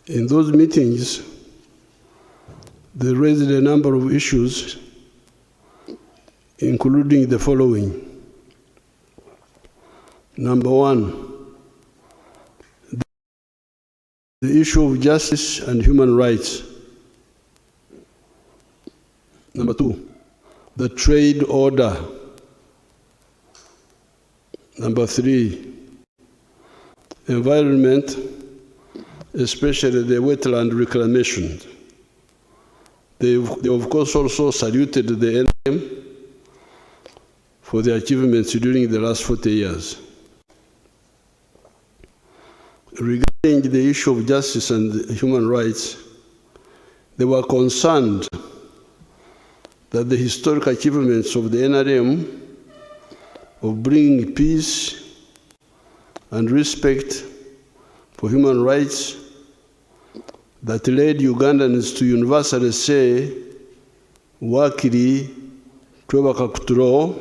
In those meetings, they raised a number of issues, including the following. Number one, the issue of justice and human rights. Number two, the trade order. Number three, environment, especially the wetland reclamation. They of course also saluted the NRM for their achievements during the last 40 years. Regarding the issue of justice and human rights, they were concerned that the historic achievements of the NRM of bringing peace and respect for human rights that led Ugandans to universally say, Wakiri twebaka kutulo,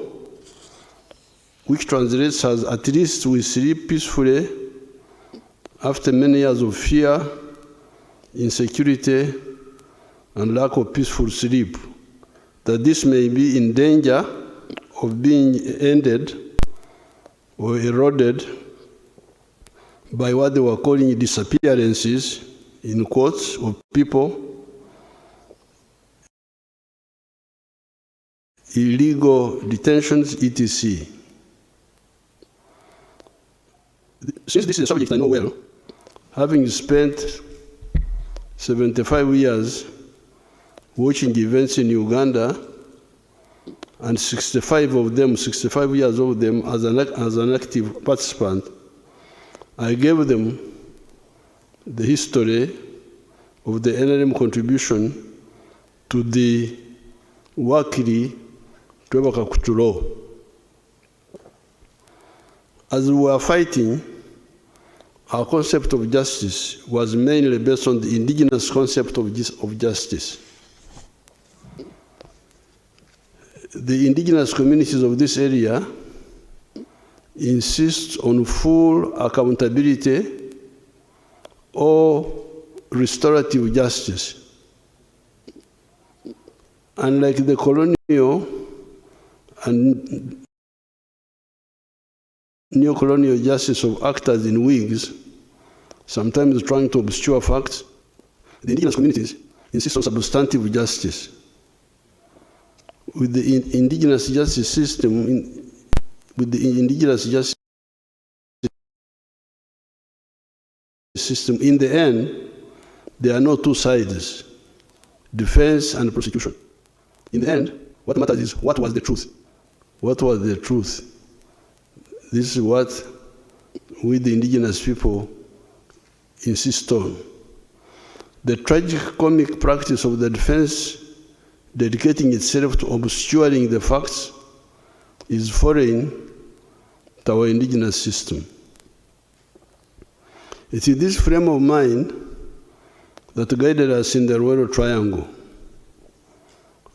which translates as at least we sleep peacefully after many years of fear, insecurity, and lack of peaceful sleep, that this may be in danger of being ended or eroded by what they were calling disappearances, in quotes, of people, illegal detentions, etc. Since this is a subject I know well, having spent 75 years watching events in Uganda, and 65 years of them as an active participant, I gave them the history of the NRM contribution to the Wakiri twebaka kutulo. As we were fighting, our concept of justice was mainly based on the indigenous concept of justice. The indigenous communities of this area insist on full accountability or restorative justice. Unlike the colonial and neo-colonial justice of actors in wigs, sometimes trying to obscure facts, the indigenous communities insist on substantive justice. With the indigenous justice system, in the end, there are no two sides, defense and prosecution. In the end, what matters is what was the truth. What was the truth? This is what we, the indigenous people, insist on. The tragic comic practice of the defense dedicating itself to obscuring the facts is foreign to our indigenous system. It is this frame of mind that guided us in the Royal Triangle.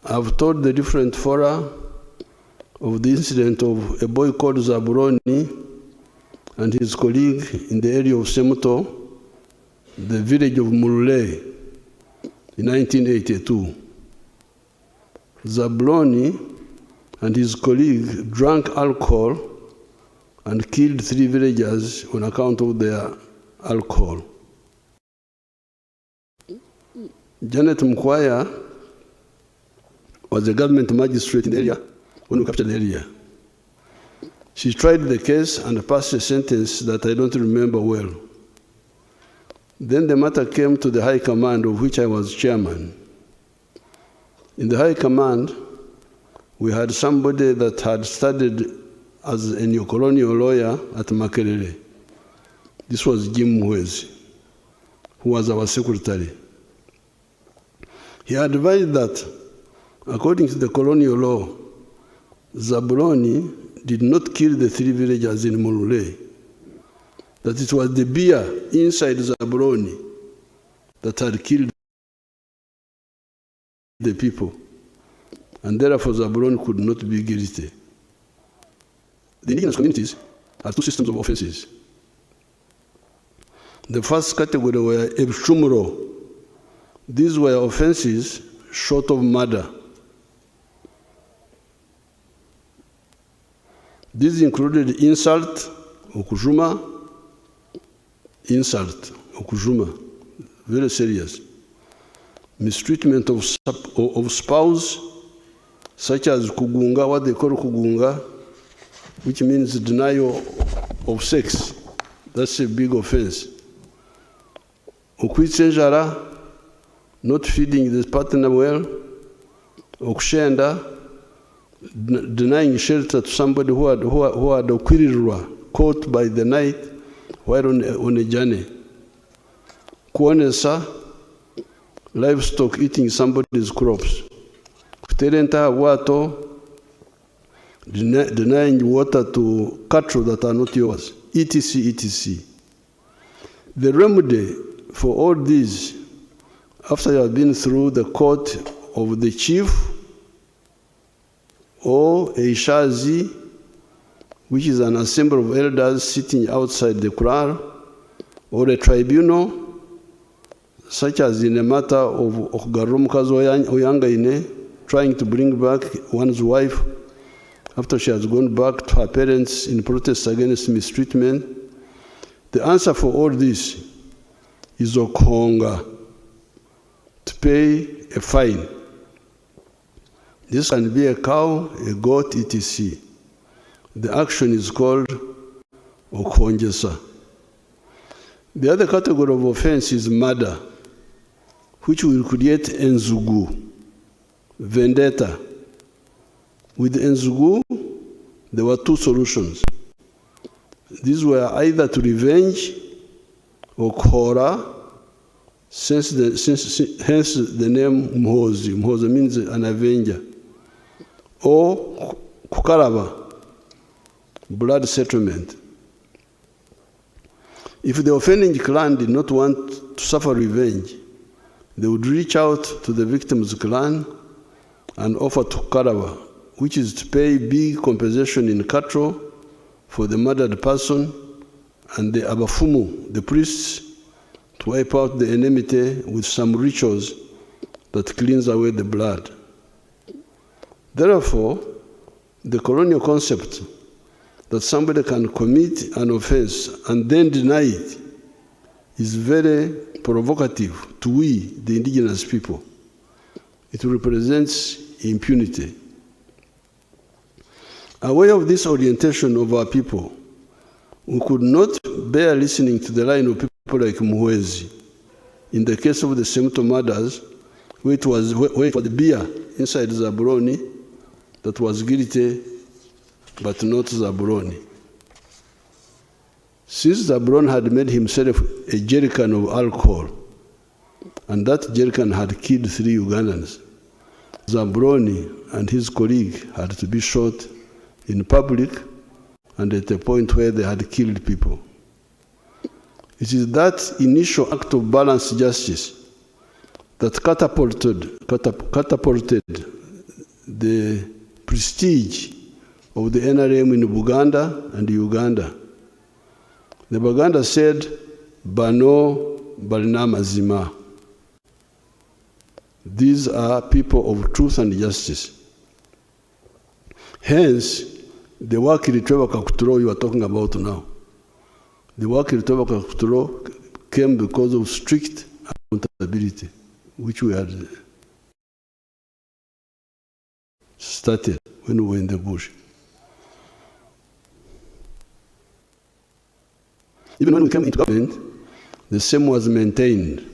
I've told the different fora of the incident of a boy called Zabuloni and his colleague in the area of Semuto, the village of Mulule, in 1982. Zabuloni and his colleague drank alcohol and killed 3 villagers on account of their alcohol. Janet Mkwaya was a government magistrate in the area when we captured the area. She tried the case and passed a sentence that I don't remember well. Then the matter came to the High Command, of which I was chairman. In the High Command, we had somebody that had studied as a neo-colonial lawyer at Makerere. This was Jim Mwezi, who was our secretary. He advised that, according to the colonial law, Zabuloni did not kill the 3 villagers in Mulule, that it was the beer inside Zabuloni that had killed the people, and therefore Zabuloni could not be guilty. The indigenous communities have 2 systems of offenses. The first category were ebshumro. These were offenses short of murder. These included insult, okujuma, very serious. Mistreatment of spouse, such as kugunga, what they call kugunga, which means denial of sex. That's a big offense. Okwitsenjara, not feeding the partner well. Okushenda, denying shelter to somebody who had okwirirwa, caught by the night while on a journey. Kuonesa, livestock eating somebody's crops. Kuterenta wato, denying water to cattle that are not yours, etc., etc. The remedy for all these, after you have been through the court of the chief or a shazi, which is an assembly of elders sitting outside the kraal, or a tribunal, such as in a matter of Garumkazo Oyangaine, trying to bring back one's wife after she has gone back to her parents in protest against mistreatment. The answer for all this is okhonga, to pay a fine. This can be a cow, a goat, etc. The action is called okhonjesa. The other category of offense is murder, which will create enzugu, vendetta. With enzugu, there were two solutions. These were either to revenge or khora, hence the name Mhozi. Mhozi means an avenger. Or kukaraba, blood settlement. If the offending clan did not want to suffer revenge, they would reach out to the victim's clan and offer to kukaraba, which is to pay big compensation in cattle for the murdered person, and the abafumu, the priests, to wipe out the enmity with some rituals that cleans away the blood. Therefore, the colonial concept that somebody can commit an offense and then deny it is very provocative to we, the indigenous people. It represents impunity. Aware of this orientation of our people, we could not bear listening to the line of people like Muhwezi. In the case of the Semto murders, where it was the beer inside Zaburoni that was guilty, but not Zaburoni. Since Zaburoni had made himself a jerrycan of alcohol, and that jerrycan had killed 3 Ugandans, Zaburoni and his colleague had to be shot in public and at a point where they had killed people. It is that initial act of balanced justice that catapulted the prestige of the NRM in Buganda and Uganda. The Baganda said, Bano Balina Mazima. These are people of truth and justice. Hence, the Wakiri Trevor Kakuturo you are talking about now. The Wakiri Trevor Kakuturo came because of strict accountability, which we had started when we were in the bush. Even when we came into government, the same was maintained.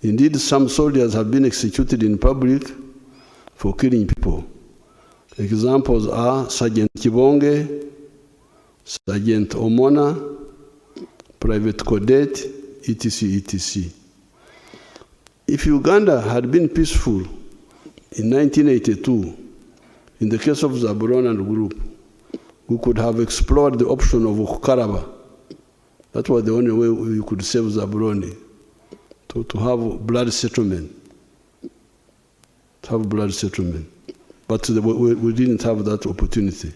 Indeed, some soldiers have been executed in public for killing people. Examples are Sergeant Kibonge, Sergeant Omona, Private Codet, etc., etc. If Uganda had been peaceful in 1982, in the case of Zaburoni and group, we could have explored the option of Kukaraba. That was the only way we could save Zaburoni, to have blood settlement. But we didn't have that opportunity.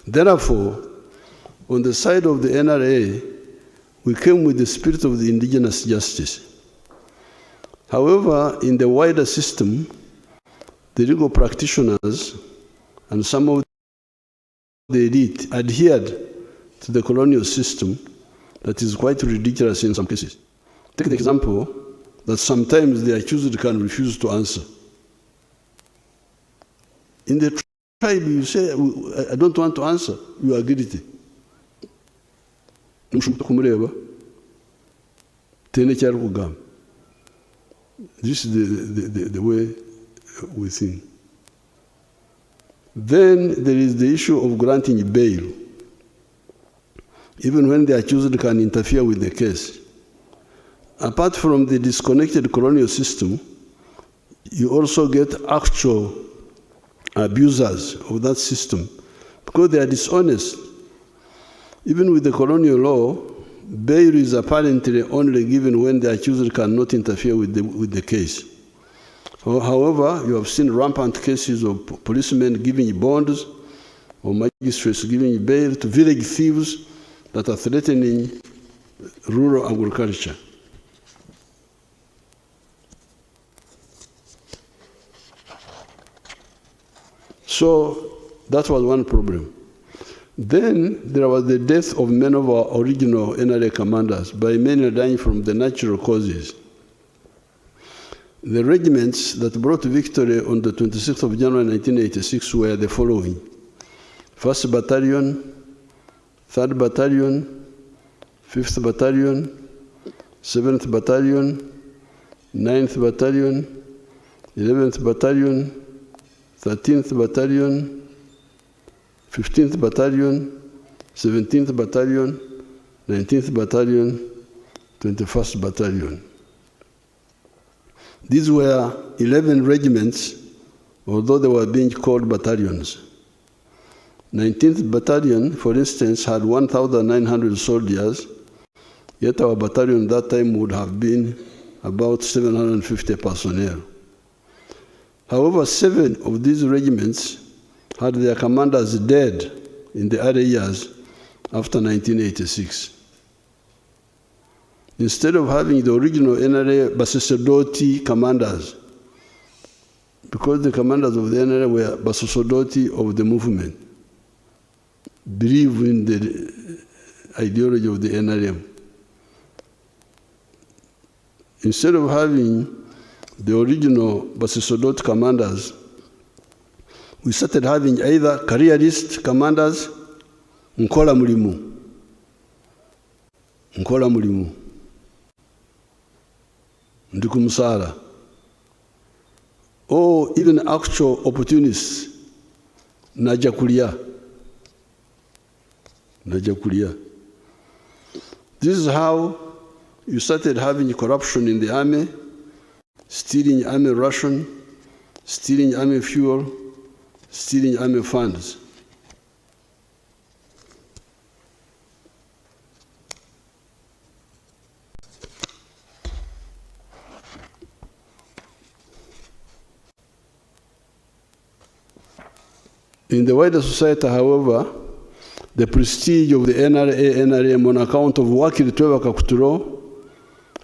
Therefore, on the side of the NRA, We came with the spirit of the indigenous justice. However, in the wider system, the legal practitioners and some of the elite adhered to the colonial system that is quite ridiculous in some cases. Take the example that sometimes the accused can refuse to answer. In the tribe, you say, I don't want to answer, you are guilty. This is the way we think. Then there is the issue of granting bail, even when the accused can interfere with the case. Apart from the disconnected colonial system, you also get actual abusers of that system because they are dishonest. Even with the colonial law, bail is apparently only given when the accused cannot interfere with the case. However, you have seen rampant cases of policemen giving bonds or magistrates giving bail to village thieves that are threatening rural agriculture. So that was one problem. Then there was the death of many of our original NRA commanders by many dying from the natural causes. The regiments that brought victory on the 26th of January 1986 were the following: 1st Battalion, 3rd Battalion, 5th Battalion, 7th Battalion, 9th Battalion, 11th Battalion, 13th Battalion, 15th Battalion, 17th Battalion, 19th Battalion, 21st Battalion. These were 11 regiments, although they were being called battalions. 19th Battalion, for instance, had 1,900 soldiers, yet our battalion that time would have been about 750 personnel. However, 7 of these regiments had their commanders dead in the early years after 1986. Instead of having the original NRA Basosodoti commanders, because the commanders of the NRA were Basosodoti of the movement, believe in the ideology of the NRM. Instead of having the original Basosodoti commanders, we started having either careerist commanders, Nkola Mulimu, Ndikumusara, or even actual opportunists, Najakulia. This is how you started having corruption in the army, stealing army ration, stealing army fuel, stealing army funds. In the wider society, however, the prestige of the NRM on account of Wakiri Tweva Kakuturo,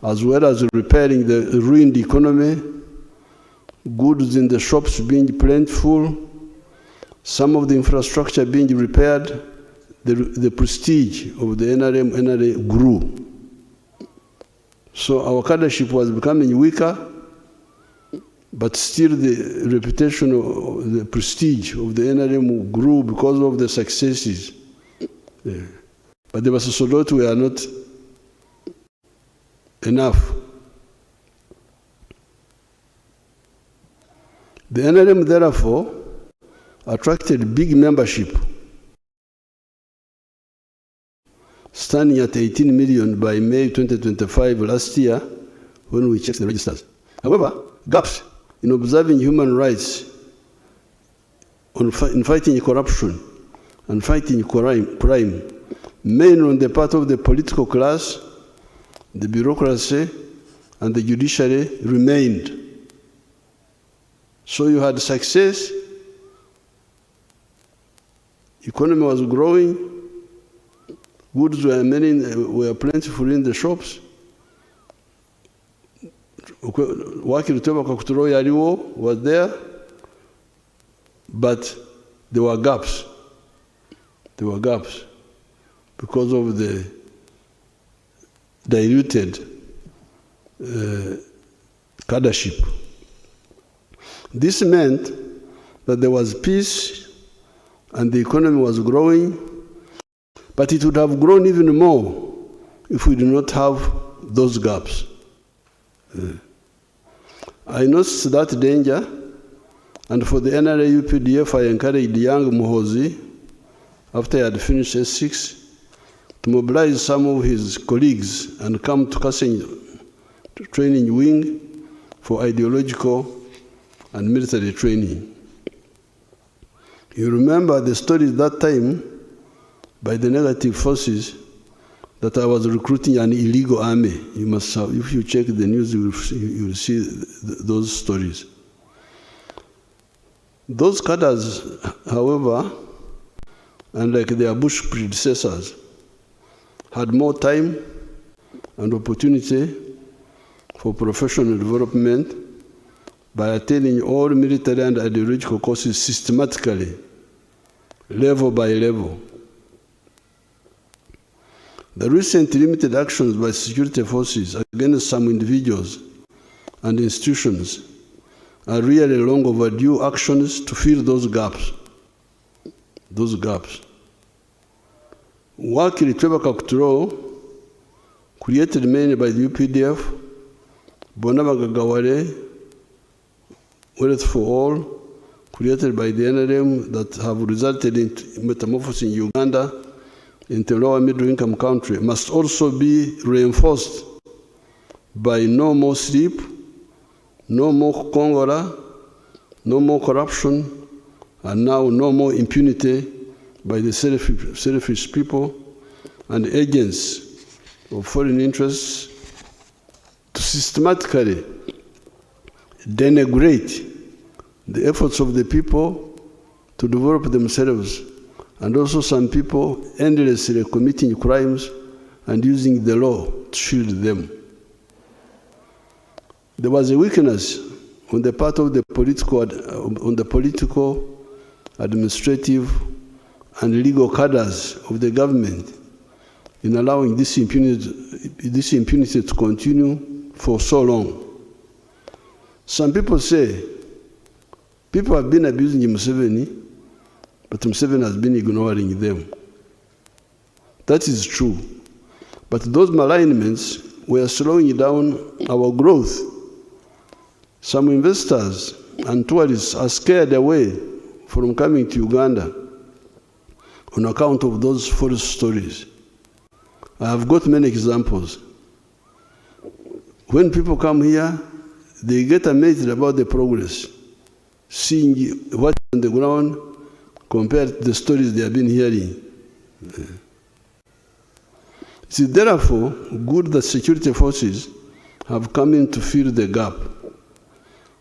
as well as repairing the ruined economy, goods in the shops being plentiful, some of the infrastructure being repaired, the prestige of the NRA grew. So our cadreship was becoming weaker, but still the reputation of the prestige of the NRM grew because of the successes. But the Basosodoti were not enough. The NRM, therefore, attracted big membership, standing at 18 million by May 2025 last year when we checked the registers. However, gaps in observing human rights, in fighting corruption and fighting crime, mainly on the part of the political class, the bureaucracy, and the judiciary remained. So you had success, economy was growing, Goods were plentiful in the shops. Wakiri Tweba Kakuturo Yariwo was there, but there were gaps. There were gaps because of the diluted cadreship. This meant that there was peace and the economy was growing, but it would have grown even more if we did not have those gaps. I noticed that danger, and for the NRA UPDF, I encouraged young Muhozi, after he had finished S6, to mobilize some of his colleagues and come to Kasenyi training wing for ideological and military training. You remember the stories that time by the negative forces that I was recruiting an illegal army. You must have, if you check the news, you will see those stories. Those cadres, however, unlike their Bush predecessors, had more time and opportunity for professional development by attaining all military and ideological courses systematically, level by level. The recent limited actions by security forces against some individuals and institutions are really long overdue actions to fill those gaps. Those gaps. Wakiri Tweba Kakuturo, created mainly by the UPDF, Bonaba Gagawale, Wealth for All, created by the NRM, that have resulted in metamorphosis in Uganda into a lower middle income country, must also be reinforced by no more sleep, no more Congora, no more corruption, and now no more impunity by the selfish people and agents of foreign interests to systematically denigrate the efforts of the people to develop themselves, and also some people endlessly committing crimes and using the law to shield them. There was a weakness on the part of the political, administrative, and legal cadres of the government in allowing this impunity to continue for so long. Some people say people have been abusing Museveni, but Museveni has been ignoring them. That is true. But those malignments were slowing down our growth. Some investors and tourists are scared away from coming to Uganda on account of those false stories. I have got many examples. When people come here, they get amazed about the progress, seeing what's on the ground compared to the stories they have been hearing. It is therefore good that security forces have come in to fill the gap.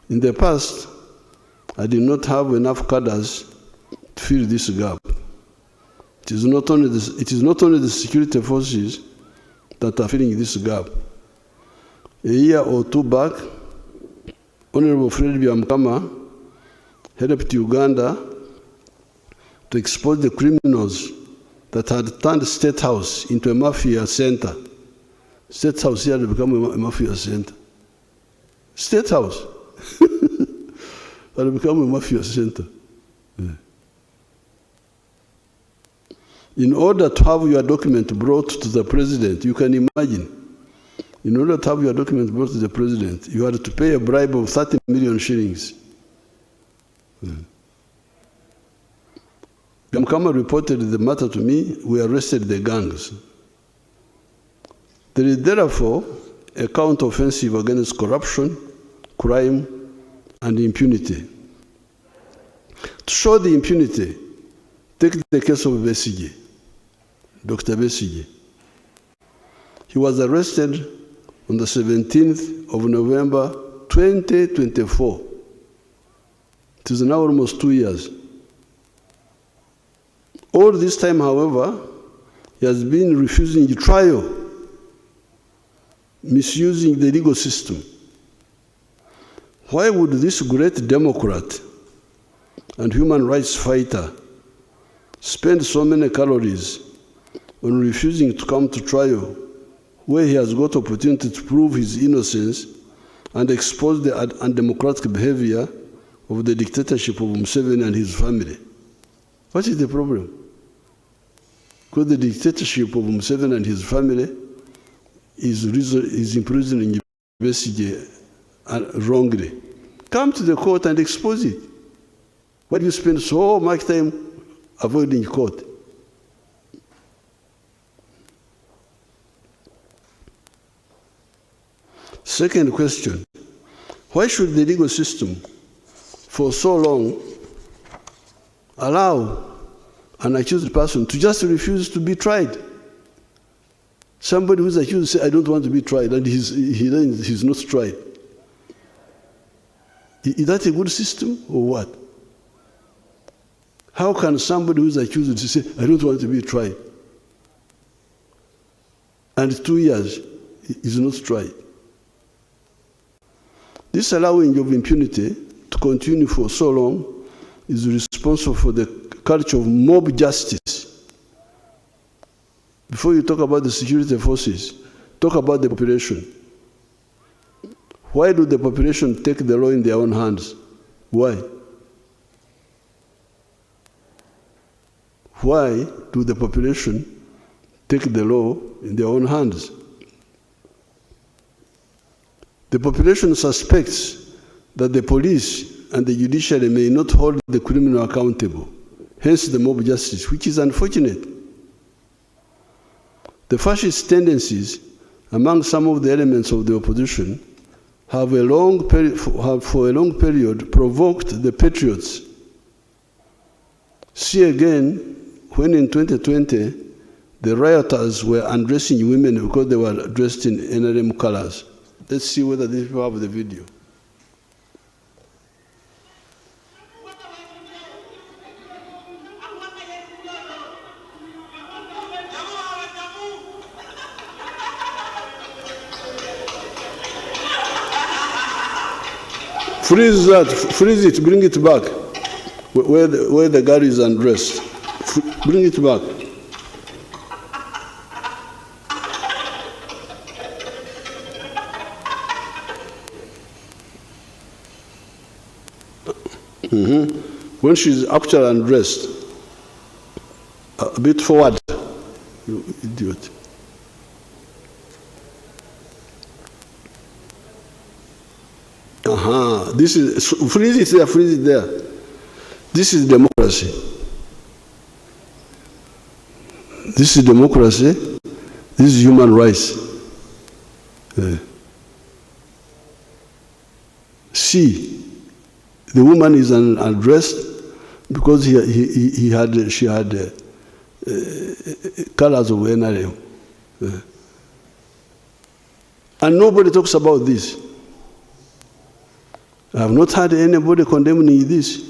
In the past, I did not have enough cadres to fill this gap. It is not only the security forces that are filling this gap. A year or two back, Honorable Fred Byamukama helped Uganda to expose the criminals that had turned State House into a mafia center. State House here had become a mafia center. State House had become a mafia center. Yeah. In order to have your document brought to the president, you can imagine, in order to have your document brought to the president, you had to pay a bribe of 30 million shillings. Byamukama reported the matter to me. We arrested the gangs. There is therefore a counter-offensive against corruption, crime, and impunity. To show the impunity, take the case of Besigye, Dr. Besigye. He was arrested on the 17th of November, 2024. It is now almost 2 years. All this time, however, He has been refusing trial, misusing the legal system. Why would this great Democrat and human rights fighter spend so many calories on refusing to come to trial, where he has got opportunity to prove his innocence and expose the undemocratic behavior of the dictatorship of Museveni and his family? What is the problem? Because the dictatorship of Museveni and his family is imprisoning Besigye wrongly. Come to the court and expose it. Why do you spend so much time avoiding court? Second question, why should the legal system for so long allow an accused person to just refuse to be tried? Somebody who's accused says, I don't want to be tried, and he's not tried. Is that a good system or what? How can somebody who's accused say, I don't want to be tried, and 2 years is not tried? This allowing of impunity to continue for so long is responsible for the culture of mob justice. Before you talk about the security forces, talk about the population. Why do the population take the law in their own hands? Why? Why do the population take the law in their own hands? The population suspects that the police and the judiciary may not hold the criminal accountable, hence the mob justice, which is unfortunate. The fascist tendencies among some of the elements of the opposition have for a long period provoked the patriots. See again when in 2020 the rioters were undressing women because they were dressed in NRM colors. Let's see whether these people have the video. Freeze that, freeze it, bring it back. Where the girl is undressed. Bring it back. When she's actually undressed, a bit forward, you idiot. This is, freeze it there, freeze it there. This is democracy. This is democracy. This is human rights. See, the woman is undressed because she had colors of NRM. And nobody talks about this. I have not heard anybody condemning this.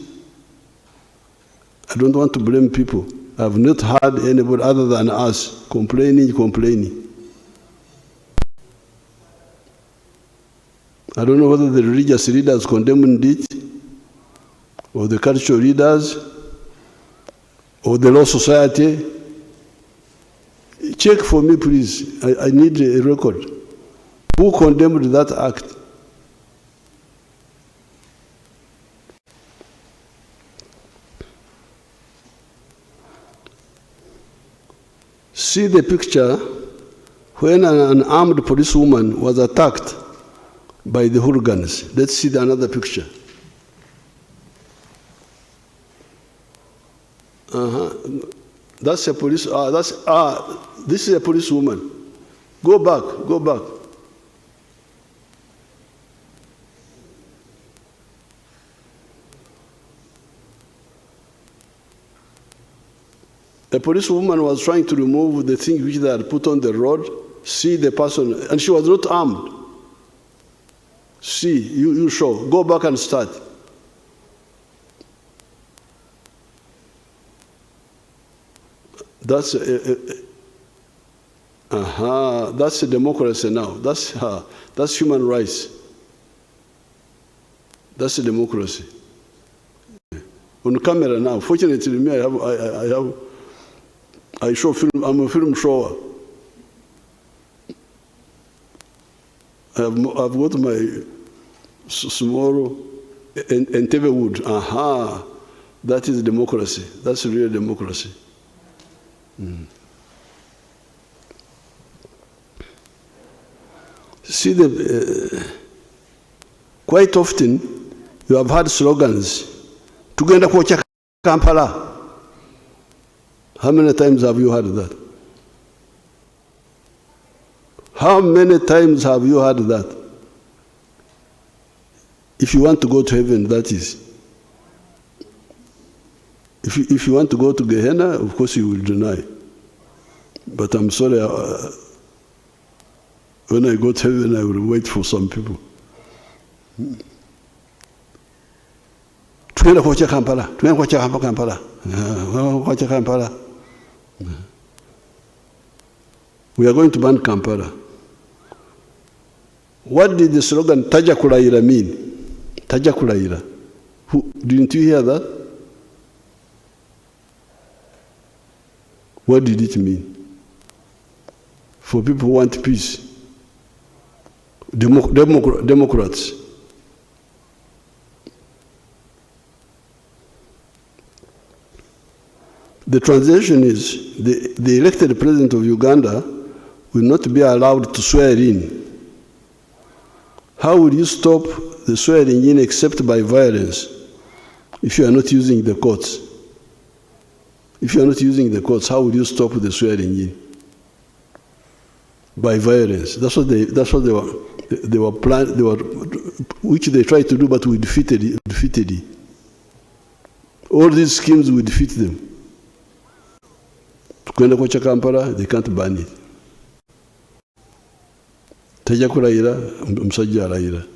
I don't want to blame people. I have not heard anybody other than us complaining. I don't know whether the religious leaders condemned it, or the cultural leaders, or the law society. Check for me, please. I need a record. Who condemned that act? See the picture when an armed policewoman was attacked by the hooligans. Let's see another picture. That's a police. This is a policewoman. Go back. A policewoman was trying to remove the thing which they had put on the road. See the person, and she was not armed. See, you show. Go back and start. That's That's a democracy now. That's human rights. That's a democracy. On camera now. Fortunately, me, I show film. I'm a film shower. I've got my small Entebbe wood. That is democracy. That's real democracy. See, quite often you have had slogans. Tugenda kwocha Kampala. How many times have you heard that? How many times have you heard that? If you want to go to heaven, that is. If you want to go to Gehenna, of course you will deny. But I'm sorry, when I go to heaven, I will wait for some people. Tugenda kwocha Kampala. Tugenda kwocha Kampala. Kwocha Kampala. We are going to ban Kampala. What did the slogan Taja Kulaira mean? Taja Kulaira. Didn't you hear that? What did it mean? For people who want peace. Democrats. The translation is the elected president of Uganda will not be allowed to swear in. How will you stop the swearing in except by violence if you are not using the courts? If you are not using the courts, how will you stop the swearing in? By violence. That's what they were planning, which they tried to do, but we defeated it. All these schemes, we defeat them. Kwenda kwocha Kampala, they can't ban it. Tajja kulayira, omusajja alayira.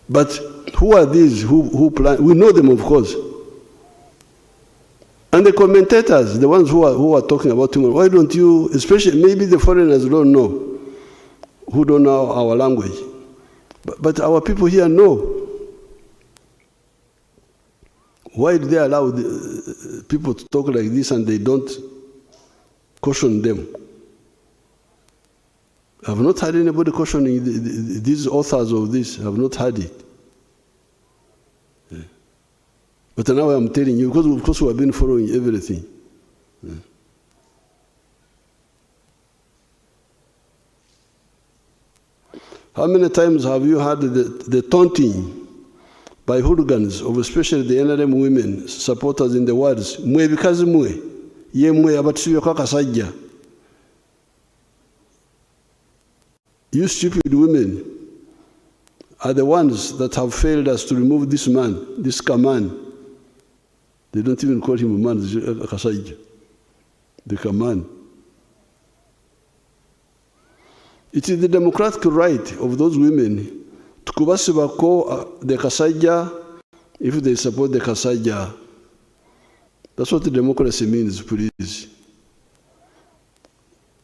But who are these who plan? We know them, of course. And the commentators, the ones who are talking about human, why don't you, especially maybe the foreigners don't know, who don't know our language. But our people here know. Why do they allow the people to talk like this and they don't caution them? I've not heard anybody cautioning these authors of this. I've not heard it. Yeah. But now I'm telling you, because of course we have been following everything. Yeah. How many times have you heard the taunting by hooligans of especially the NRM women supporters in the words, mwe bikazi mwe, ye mwe abatusibye kasajja. You stupid women are the ones that have failed us to remove this man, this Kaman. They don't even call him a man, kasajja. The Kaman. It is the democratic right of those women to kubasibako the kasajja if they support the kasajja. That's what the democracy means, please.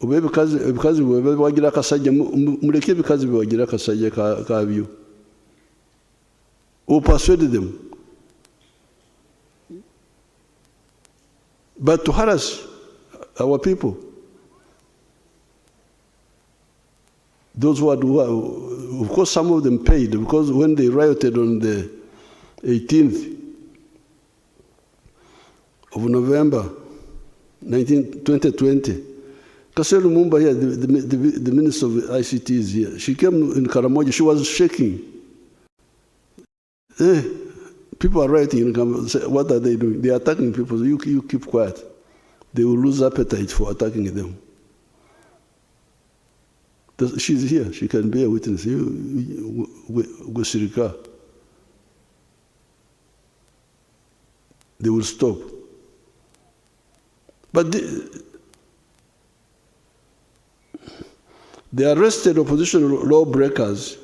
Ebikazi wagira kasajja muleke ebikazi wagira kasajja kabyo. Or persuade them. But to harass our people, those who are, of course, some of them paid, because when they rioted on the 18th of November, 2020, Kasero Lumumba here, the Minister of ICT is here. She came in Karamoja, she was shaking. People are rioting in Karamoja. What are they doing? They are attacking people. You keep quiet. They will lose appetite for attacking them. She's here. She can be a witness. They will stop. But the arrested opposition lawbreakers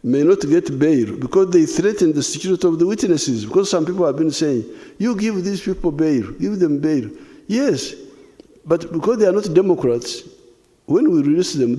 may not get bail because they threaten the security of the witnesses. Because some people have been saying, you give these people bail, give them bail. Yes, But because they are not Democrats, when we release them,